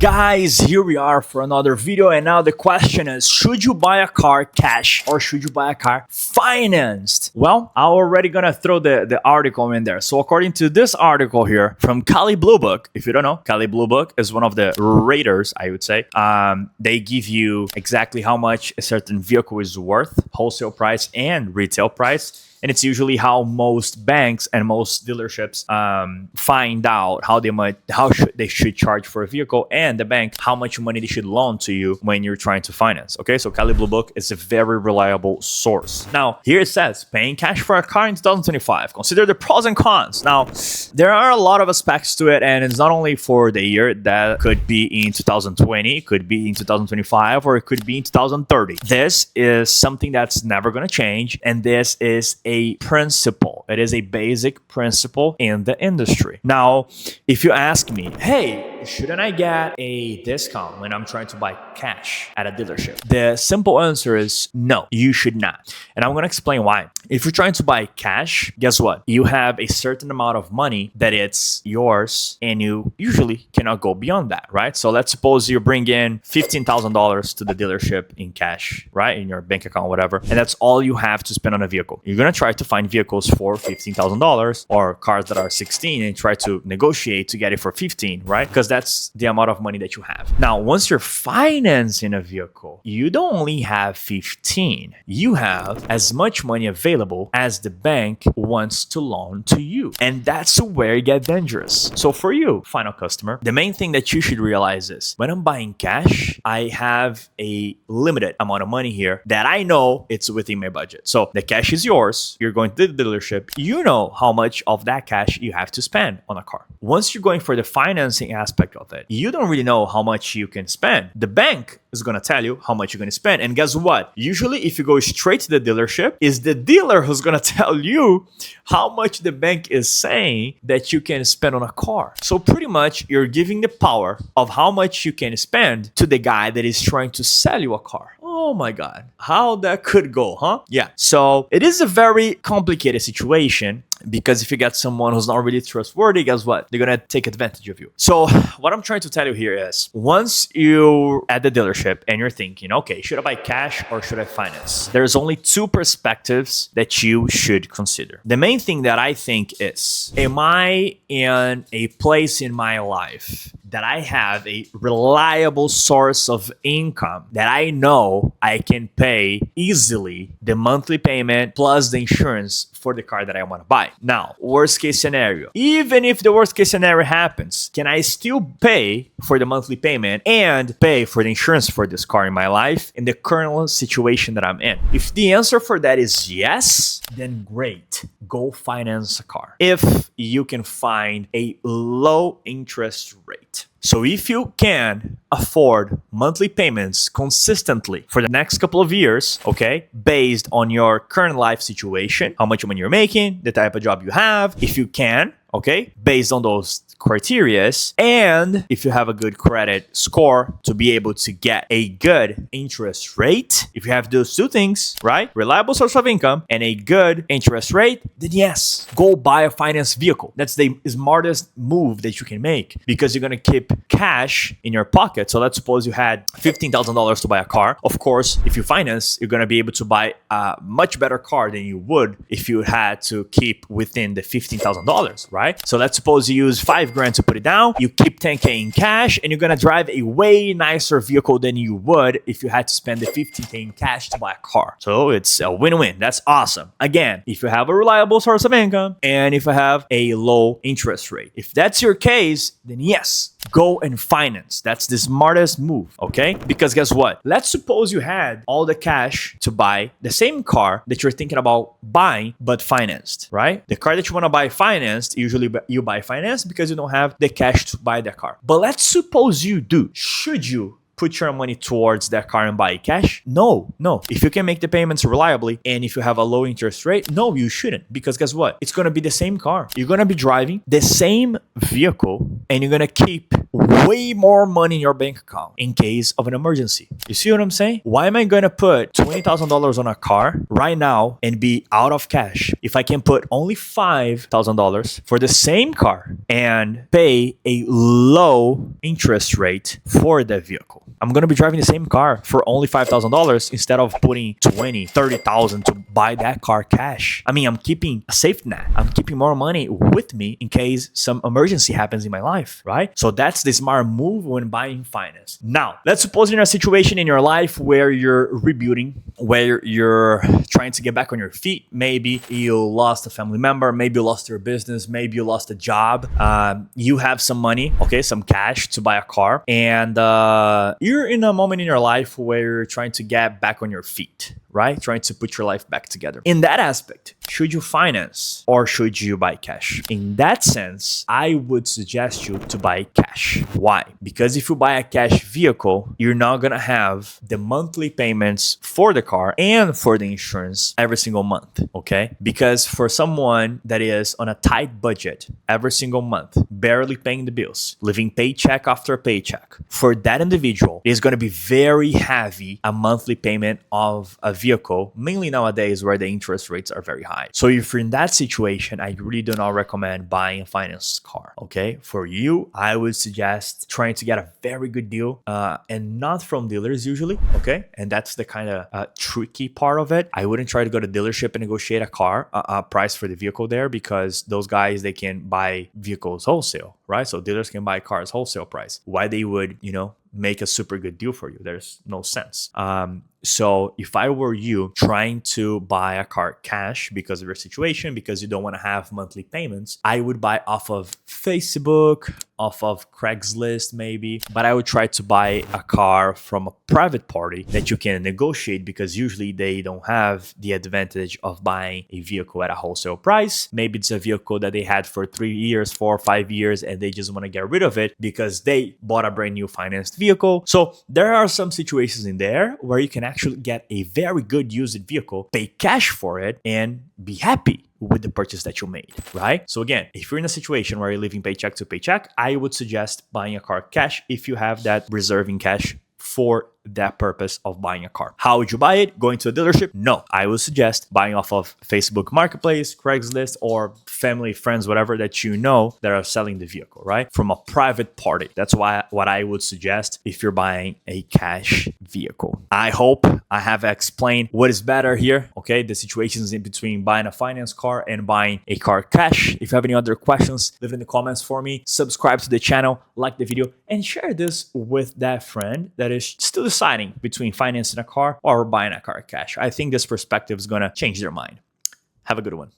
Guys, here we are for another video, and now the question is, should you buy a car cash or should you buy a car financed? Well, I'm already gonna throw the article in there. So according to this article here from Cali Blue Book, if you don't know, Cali Blue Book is one of the raters, I would say. They give you exactly how much a certain vehicle is worth, wholesale price and retail price. And it's usually how most banks and most dealerships find out how they should charge for a vehicle, and the bank how much money they should loan to you when you're trying to finance. Okay, so Cali Blue Book is a very reliable source. Now, here it says paying cash for a car in 2025. Consider the pros and cons. Now, there are a lot of aspects to it, and it's not only for the year. That could be in 2020, could be in 2025, or it could be in 2030. This is something that's never going to change, and this is a principle. It is a basic principle in the industry. Now, if you ask me, hey, shouldn't I get a discount when I'm trying to buy cash at a dealership? The simple answer is no, you should not. And I'm going to explain why. If you're trying to buy cash, guess what? You have a certain amount of money that it's yours, and you usually cannot go beyond that, right? So let's suppose you bring in $15,000 to the dealership in cash, right? In your bank account, whatever. And that's all you have to spend on a vehicle. You're going to try to find vehicles for $15,000 or cars that are 16 and try to negotiate to get it for 15, right? Because that's the amount of money that you have. Now, once you're financing a vehicle, you don't only have 15. You have as much money available as the bank wants to loan to you. And that's where it gets dangerous. So for you, final customer, the main thing that you should realize is when I'm buying cash, I have a limited amount of money here that I know it's within my budget. So the cash is yours. You're going to the dealership. You know how much of that cash you have to spend on a car. Once you're going for the financing aspect of it, you don't really know how much you can spend. The bank is going to tell you how much you're going to spend. And guess what? Usually, if you go straight to the dealership, it's the dealer who's going to tell you how much the bank is saying that you can spend on a car. So pretty much, you're giving the power of how much you can spend to the guy that is trying to sell you a car. Oh my God, how that could go, huh? Yeah, so it is a very complicated situation, because if you get someone who's not really trustworthy, guess what? They're gonna take advantage of you. So what I'm trying to tell you here is, once you're at the dealership and you're thinking, okay, should I buy cash or should I finance? There's only two perspectives that you should consider. The main thing that I think is, am I in a place in my life that I have a reliable source of income that I know I can pay easily the monthly payment plus the insurance for the car that I want to buy? Now, worst case scenario, even if the worst case scenario happens, can I still pay for the monthly payment and pay for the insurance for this car in my life in the current situation that I'm in? If the answer for that is yes, then great, go finance a car if you can find a low interest rate. So if you can afford monthly payments consistently for the next couple of years, okay, based on your current life situation, how much money you're making, the type of job you have, if you can, okay, based on those criterias, and if you have a good credit score to be able to get a good interest rate, if you have those two things, right, reliable source of income and a good interest rate, then yes, go buy a finance vehicle. That's the smartest move that you can make, because you're going to keep cash in your pocket. So let's suppose you had $15,000 to buy a car. Of course, if you finance, you're going to be able to buy a much better car than you would if you had to keep within the $15,000, right? So let's suppose you use $5,000 to put it down, you keep $10,000 in cash, and you're gonna drive a way nicer vehicle than you would if you had to spend the $15,000 in cash to buy a car. So it's a win-win. That's awesome. Again, if you have a reliable source of income and if you have a low interest rate. If that's your case, then yes, go and finance. That's the smartest move, okay? Because guess what? Let's suppose you had all the cash to buy the same car that you're thinking about buying, but financed, right? The car that you want to buy financed, usually you buy financed because you don't have the cash to buy that car. But let's suppose you do. Should you put your money towards that car and buy it cash? No. If you can make the payments reliably and if you have a low interest rate, no, you shouldn't. Because guess what? It's going to be the same car. You're going to be driving the same vehicle and you're going to keep way more money in your bank account in case of an emergency. You see what I'm saying? Why am I going to put $20,000 on a car right now and be out of cash if I can put only $5,000 for the same car and pay a low interest rate for that vehicle? I'm going to be driving the same car for only $5,000 instead of putting $20,000, $30,000 to buy that car cash. I mean, I'm keeping a safety net. I'm keeping more money with me in case some emergency happens in my life, right? So that's the smart move when buying finance. Now, let's suppose you're in a situation in your life where you're rebuilding, where you're trying to get back on your feet. Maybe you lost a family member, maybe you lost your business, maybe you lost a job. You have some money, okay, some cash to buy a car, and you're in a moment in your life where you're trying to get back on your feet, right? Trying to put your life back together. In that aspect, should you finance or should you buy cash? In that sense, I would suggest you to buy cash. Why? Because if you buy a cash vehicle, you're not going to have the monthly payments for the car and for the insurance every single month, okay? Because for someone that is on a tight budget every single month, barely paying the bills, living paycheck after paycheck, for that individual, it is going to be very heavy a monthly payment of a vehicle, mainly nowadays where the interest rates are very high. So if you're in that situation, I really do not recommend buying a finance car, okay? For you, I would suggest trying to get a very good deal and not from dealers usually, okay? And that's the kind of tricky part of it. I wouldn't try to go to dealership and negotiate a price for the vehicle there because those guys, they can buy vehicles wholesale, right? So dealers can buy cars wholesale price. Why they would, make a super good deal for you? There's no sense. So if I were you trying to buy a car cash because of your situation, because you don't want to have monthly payments, I would buy off of Facebook, off of Craigslist maybe, but I would try to buy a car from a private party that you can negotiate because usually they don't have the advantage of buying a vehicle at a wholesale price. Maybe it's a vehicle that they had for 3 years, 4 or 5 years, and they just want to get rid of it because they bought a brand new financed vehicle. So there are some situations in there where you can actually get a very good used vehicle, pay cash for it, and be happy with the purchase that you made, right? So again, if you're in a situation where you're living paycheck to paycheck, I would suggest buying a car cash if you have that reserve in cash for that purpose of buying a car. How would you buy it? Going to a dealership? No. I would suggest buying off of Facebook Marketplace, Craigslist, or family, friends, whatever that you know that are selling the vehicle, right? From a private party. That's what I would suggest if you're buying a cash vehicle. I hope I have explained what is better here, okay? The situations in between buying a finance car and buying a car cash. If you have any other questions, leave it in the comments for me. Subscribe to the channel, like the video, and share this with that friend that is still deciding between financing a car or buying a car cash. I think this perspective is going to change their mind. Have a good one.